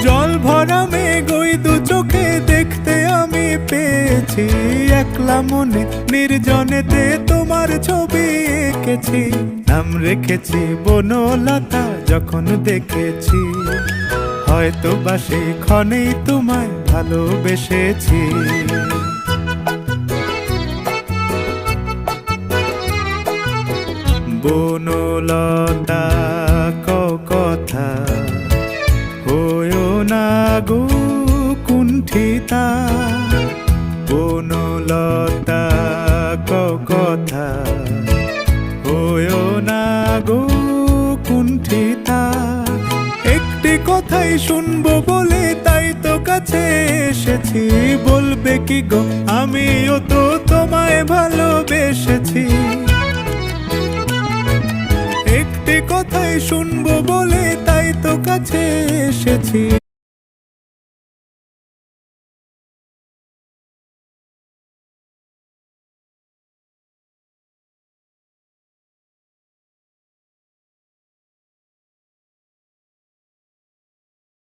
জল ভরা মেঘ ওই দু চোখে দেখতে আমি পেয়েছি, একলা মনে নির্জনেতে তোমার ছবি এঁকেছি। নাম রেখেছি বনলতা যখন দেখেছি, হয়তো বা সেই ক্ষণেই তোমায় ভালোবেসেছি। বনলতা কথা হয়ো না গো কুণ্ঠিতা, বনলতা কথা হয়ো না গো কুণ্ঠিতা। একটি কথাই শুনবো বলে তাই তো কাছে এসেছি, বলবে কি গো আমিও তো তোমায় ভালোবেসেছি। একটি কথাই শুনবো বলে তাই তো কাছে এসেছি,